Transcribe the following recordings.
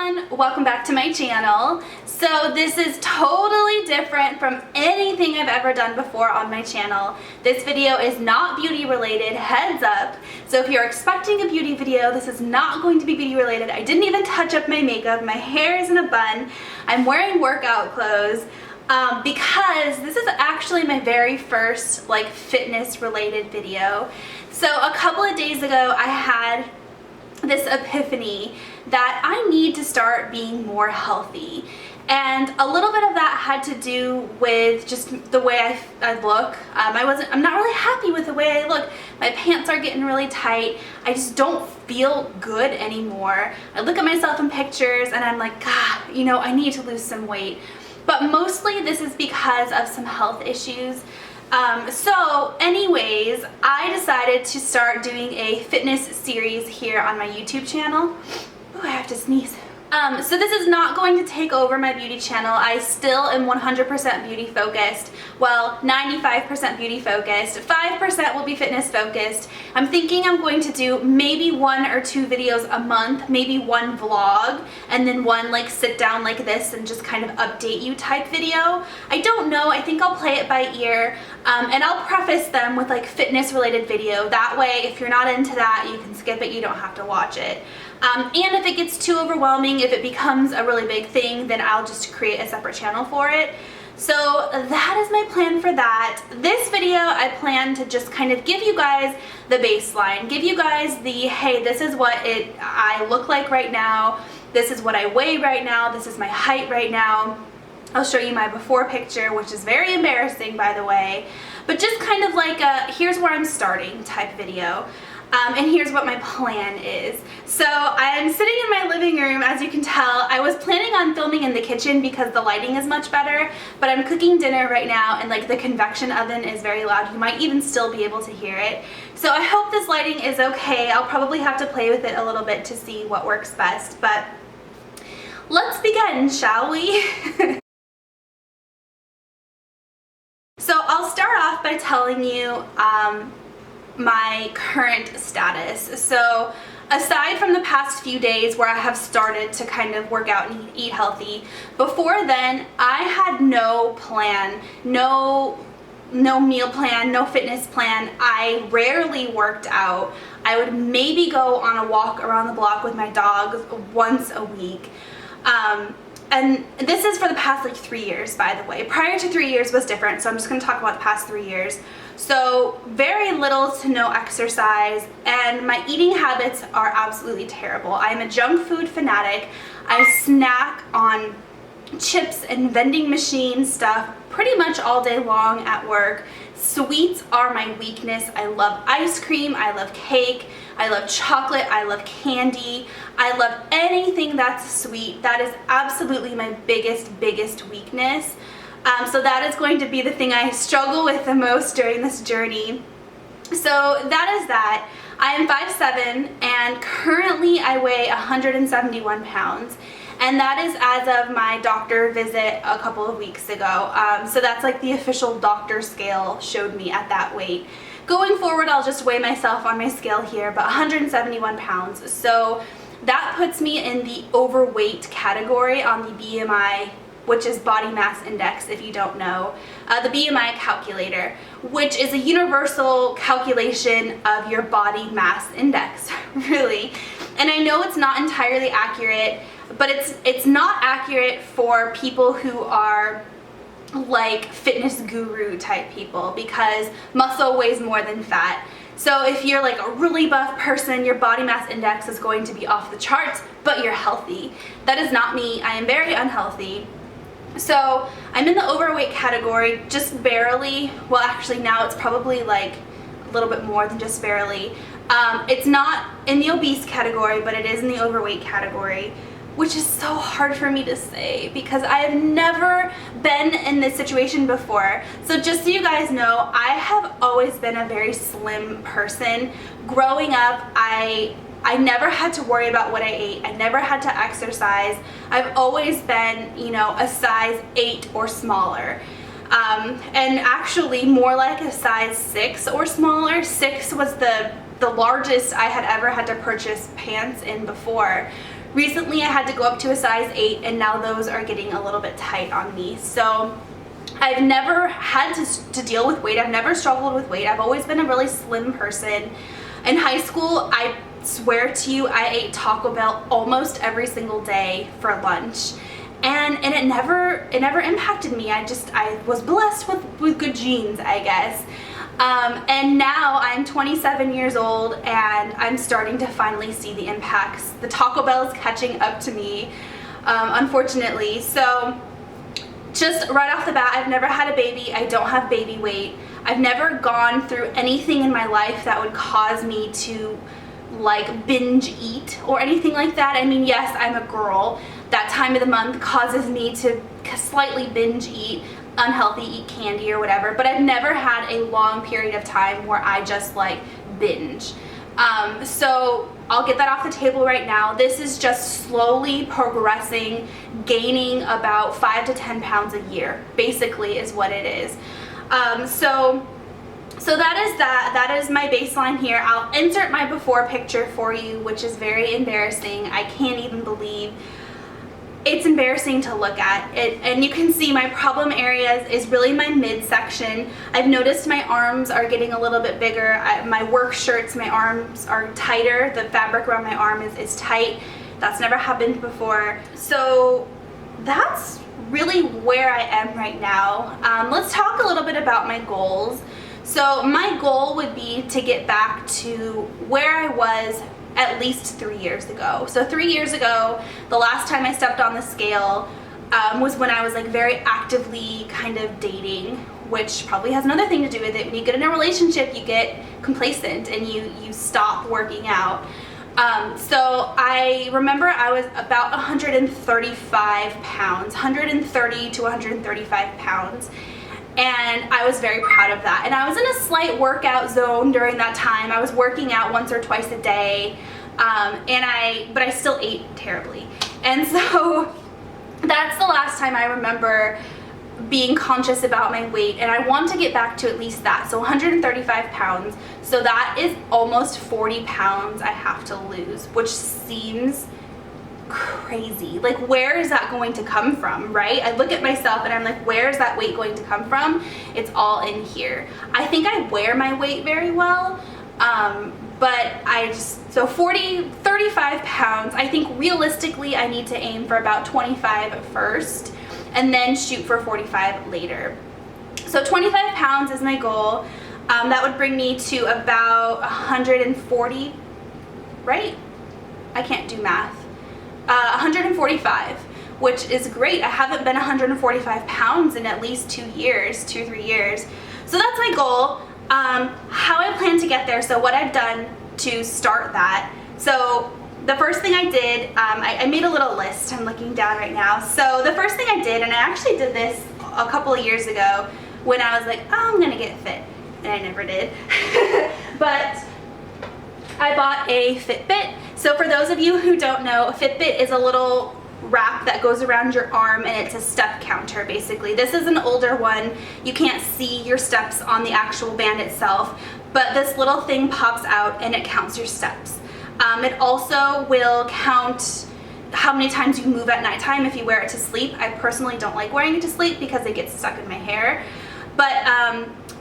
everyone, welcome back to my channel. So this is totally different from anything I've ever done before on my channel. This video is not beauty related, heads up. So if you're expecting a beauty video, this is not going to be beauty related. I didn't even touch up my makeup, my hair is in a bun, I'm wearing workout clothes. Because this is actually my very first like fitness related video. So a couple of days ago I had this epiphany that I need to start being more healthy, and a little bit of that had to do with just the way I look. I'm not really happy with the way I look. My pants are getting really tight. I just don't feel good anymore. I look at myself in pictures and I'm like, God, you know, I need to lose some weight. But mostly this is because of some health issues. So anyways, I decided to start doing a fitness series here on my YouTube channel. Ooh, I have to sneeze. So this is not going to take over my beauty channel. I still am 100% beauty focused. Well, 95% beauty focused. 5% will be fitness focused. I'm thinking I'm going to do maybe 1 or 2 videos a month, maybe 1 vlog, and then 1 like sit down like this and just kind of update you type video. I don't know, I think I'll play it by ear, and I'll preface them with like fitness related video. That way, if you're not into that, you can skip it, you don't have to watch it. And if it gets too overwhelming, if it becomes a really big thing, then I'll just create a separate channel for it. So that is my plan for that. This video, I plan to just kind of give you guys the baseline, give you guys the, hey, this is what I look like right now, this is what I weigh right now, this is my height right now. I'll show you my before picture, which is very embarrassing, by the way, but just kind of like a here's where I'm starting type video. And here's what my plan is. So I'm sitting in my living room, as you can tell. I was planning on filming in the kitchen because the lighting is much better, but I'm cooking dinner right now and like the convection oven is very loud. You might even still be able to hear it. So I hope this lighting is okay. I'll probably have to play with it a little bit to see what works best, but let's begin, shall we? So I'll start off by telling you my current status. So aside from the past few days where I have started to kind of work out and eat healthy, before then I had no plan, no meal plan, no fitness plan. I rarely worked out. I would maybe go on a walk around the block with my dogs once a week. And this is for the past like 3 years, by the way. Prior to 3 years was different, so I'm just going to talk about the past 3 years. So very little to no exercise, and my eating habits are absolutely terrible. I'm a junk food fanatic. I snack on chips and vending machine stuff pretty much all day long at work. Sweets are my weakness. I love ice cream, I love cake, I love chocolate, I love candy, I love anything that's sweet. That is absolutely my biggest weakness. So that is going to be the thing I struggle with the most during this journey. So that is that. I am 5'7", and currently I weigh 171 pounds. And that is as of my doctor visit a couple of weeks ago. So that's like the official doctor scale showed me at that weight. Going forward, I'll just weigh myself on my scale here, but 171 pounds. So that puts me in the overweight category on the BMI, which is body mass index, if you don't know. The BMI calculator, which is a universal calculation of your body mass index, really. And I know it's not entirely accurate, but it's not accurate for people who are like fitness guru type people, because muscle weighs more than fat. So if you're like a really buff person, your body mass index is going to be off the charts, but you're healthy. That is not me. I am very unhealthy. So I'm in the overweight category, just barely. Well, actually now it's probably like a little bit more than just barely. It's not in the obese category, but it is in the overweight category, which is so hard for me to say because I have never been in this situation before. So just so you guys know, I have always been a very slim person. Growing up, I never had to worry about what I ate. I never had to exercise. I've always been, you know, a size 8 or smaller. And actually more like a size 6 or smaller. 6 was the largest I had ever had to purchase pants in before. Recently I had to go up to a size 8, and now those are getting a little bit tight on me. So I've never had to deal with weight. I've never struggled with weight. I've always been a really slim person. In high school, I swear to you, I ate Taco Bell almost every single day for lunch. And it never impacted me. I was blessed with good genes, I guess. And now I'm 27 years old, and I'm starting to finally see the impacts. The Taco Bell is catching up to me, unfortunately. So just right off the bat, I've never had a baby. I don't have baby weight. I've never gone through anything in my life that would cause me to like binge eat or anything like that. I mean, yes, I'm a girl. That time of the month causes me to slightly binge eat, unhealthy, eat candy or whatever, but I've never had a long period of time where I just like binge. So I'll get that off the table right now. This is just slowly progressing, gaining about 5 to 10 pounds a year, basically is what it is. So that is that. That is my baseline here. I'll insert my before picture for you, which is very embarrassing. I can't even believe. It's embarrassing to look at it, and you can see my problem areas is really my midsection. I've noticed my arms are getting a little bit bigger. My work shirts, my arms are tighter. The fabric around my arm is tight. That's never happened before. So that's really where I am right now. Let's talk a little bit about my goals. So my goal would be to get back to where I was at least 3 years ago. So 3 years ago, the last time I stepped on the scale was when I was like very actively kind of dating, which probably has another thing to do with it. When you get in a relationship, you get complacent and you stop working out. So I remember I was about 135 pounds, 130 to 135 pounds. And I was very proud of that. And I was in a slight workout zone during that time. I was working out once or twice a day, but I still ate terribly. And so that's the last time I remember being conscious about my weight, and I want to get back to at least that. So 135 pounds. So that is almost 40 pounds I have to lose, which seems crazy. Like, where is that going to come from, right? I look at myself and I'm like, where is that weight going to come from? It's all in here. I think I wear my weight very well, but so 35 pounds. I think realistically I need to aim for about 25 first and then shoot for 45 later. So 25 pounds is my goal. That would bring me to about 140, right? I can't do math. 145, which is great. I haven't been 145 pounds in at least 2 years, 2-3 years. So that's my goal. How I plan to get there, so what I've done to start that. So the first thing I did, I made a little list. I'm looking down right now. So the first thing I did, and I actually did this a couple of years ago when I was like, oh, I'm gonna get fit, and I never did. But I bought a Fitbit. So for those of you who don't know, a Fitbit is a little wrap that goes around your arm, and it's a step counter basically. This is an older one. You can't see your steps on the actual band itself, but this little thing pops out and it counts your steps. It also will count how many times you move at nighttime if you wear it to sleep. I personally don't like wearing it to sleep because it gets stuck in my hair. But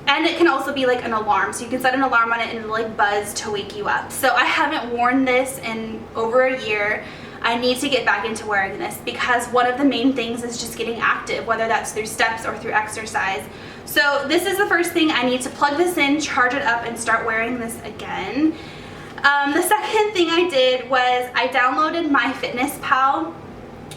and it can also be like an alarm, so you can set an alarm on it and it'll like buzz to wake you up. So I haven't worn this in over a year. I need to get back into wearing this because one of the main things is just getting active, whether that's through steps or through exercise. So this is the first thing. I need to plug this in, charge it up, and start wearing this again. The second thing I did was I downloaded MyFitnessPal.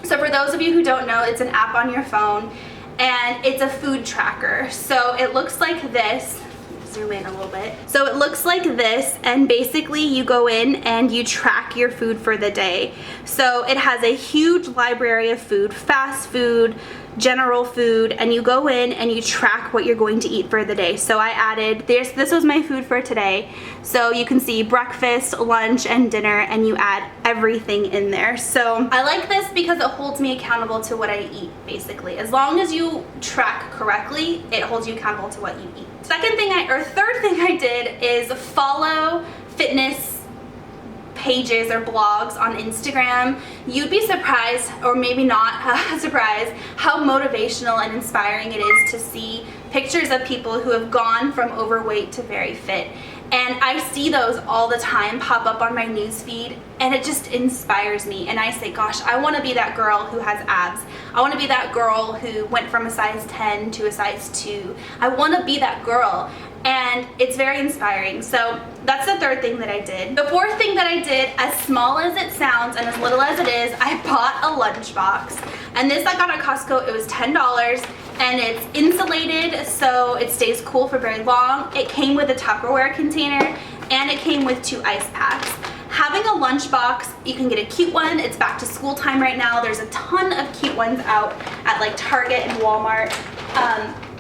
So for those of you who don't know, it's an app on your phone, and it's a food tracker. So it looks like this. Zoom in a little bit. So it looks like this, and basically you go in and you track your food for the day. So it has a huge library of food, fast food, general food, and you go in and you track what you're going to eat for the day. So I added this was my food for today. So you can see breakfast, lunch, and dinner, and you add everything in there. So I like this because it holds me accountable to what I eat, basically. As long as you track correctly, it holds you accountable to what you eat. Third thing I did is follow fitness pages or blogs on Instagram, you'd be surprised, or maybe not surprised, how motivational and inspiring it is to see pictures of people who have gone from overweight to very fit. And I see those all the time pop up on my newsfeed, and it just inspires me. And I say, gosh, I want to be that girl who has abs. I want to be that girl who went from a size 10 to a size 2. I want to be that girl. And it's very inspiring. So that's the third thing that I did. The fourth thing that I did, as small as it sounds and as little as it is, I bought a lunchbox. And this I got at Costco. It was $10. And it's insulated, so it stays cool for very long. It came with a Tupperware container, and it came with 2 ice packs. Having a lunchbox, you can get a cute one. It's back to school time right now. There's a ton of cute ones out at like Target and Walmart.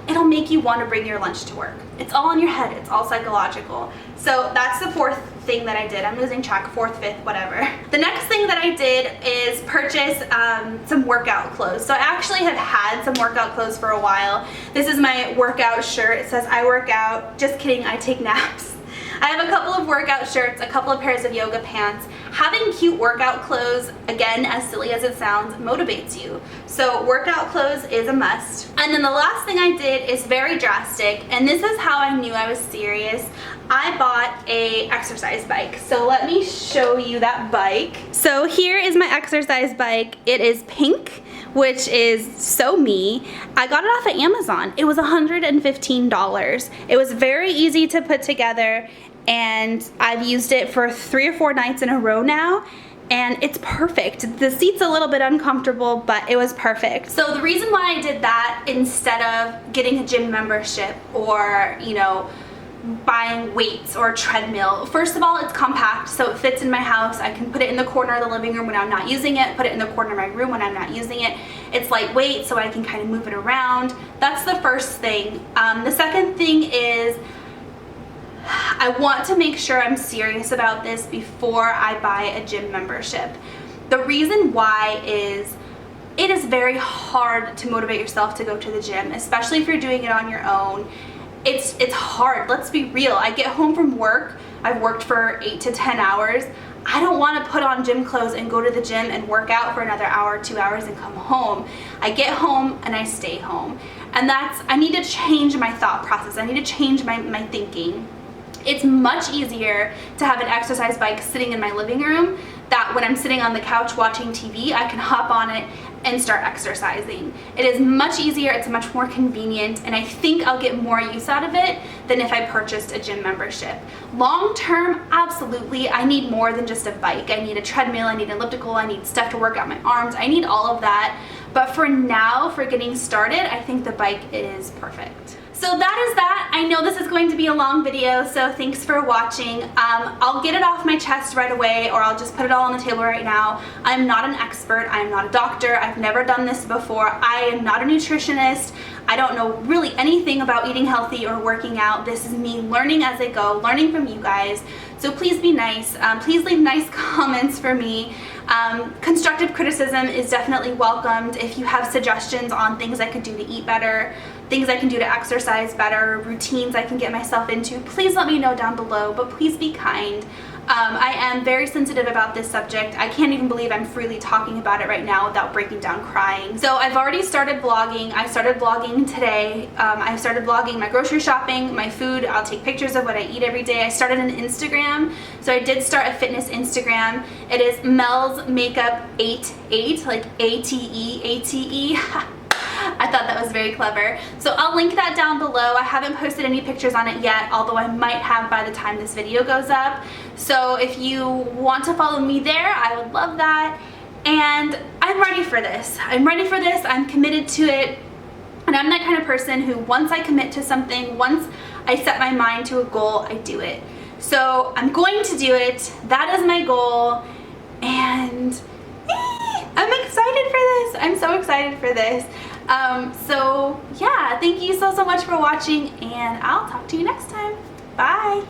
It'll make you want to bring your lunch to work. It's all in your head. It's all psychological. So that's the fourth thing that I did. I'm losing track, fourth, fifth, whatever. The next thing that I did is purchase some workout clothes. So I actually have had some workout clothes for a while. This is my workout shirt. It says I work out. Just kidding, I take naps. I have a couple of workout shirts, a couple of pairs of yoga pants. Having cute workout clothes, again, as silly as it sounds, motivates you. So workout clothes is a must. And then the last thing I did is very drastic, and this is how I knew I was serious. I bought a exercise bike. So let me show you that bike. So here is my exercise bike. It is pink, which is so me. I got it off of Amazon. It was $115. It was very easy to put together, and I've used it for 3 or 4 nights in a row now, and it's perfect. The seat's a little bit uncomfortable, but it was perfect. So the reason why I did that instead of getting a gym membership or, you know, buying weights or a treadmill. First of all, it's compact, so it fits in my house. I can put it in the corner of the living room when I'm not using it, put it in the corner of my room when I'm not using it. It's lightweight, so I can kind of move it around. That's the first thing. The second thing is I want to make sure I'm serious about this before I buy a gym membership. The reason why is it is very hard to motivate yourself to go to the gym, especially if you're doing it on your own. It's hard, let's be real. I get home from work, I've worked for 8 to 10 hours. I don't want to put on gym clothes and go to the gym and work out for another hour, 2 hours and come home. I get home and I stay home. And I need to change my thought process. I need to change my thinking. It's much easier to have an exercise bike sitting in my living room that when I'm sitting on the couch watching TV, I can hop on it and start exercising. It is much easier, it's much more convenient, and I think I'll get more use out of it than if I purchased a gym membership. Long term, absolutely, I need more than just a bike. I need a treadmill, I need an elliptical, I need stuff to work out my arms, I need all of that. But for now, for getting started, I think the bike is perfect. So that is that. I know this is going to be a long video, so thanks for watching. I'll get it off my chest right away, or I'll just put it all on the table right now. I'm not an expert. I'm not a doctor. I've never done this before. I am not a nutritionist. I don't know really anything about eating healthy or working out. This is me learning as I go, learning from you guys. So please be nice. Please leave nice comments for me. Constructive criticism is definitely welcomed. If you have suggestions on things I could do to eat better, things I can do to exercise better, routines I can get myself into, please let me know down below, but please be kind. I am very sensitive about this subject. I can't even believe I'm freely talking about it right now without breaking down crying. So I've already started vlogging. I started vlogging today. I started vlogging my grocery shopping, my food. I'll take pictures of what I eat every day. I started an Instagram. So I did start a fitness Instagram. It is Mel's Makeup 88, like A-T-E. I thought that was very clever. So I'll link that down below. I haven't posted any pictures on it yet, although I might have by the time this video goes up. So if you want to follow me there, I would love that. And I'm ready for this. I'm ready for this. I'm committed to it. And I'm that kind of person who, once I commit to something, once I set my mind to a goal, I do it. So I'm going to do it. That is my goal. And I'm excited for this. I'm so excited for this. So yeah, thank you so much for watching, and I'll talk to you next time. Bye.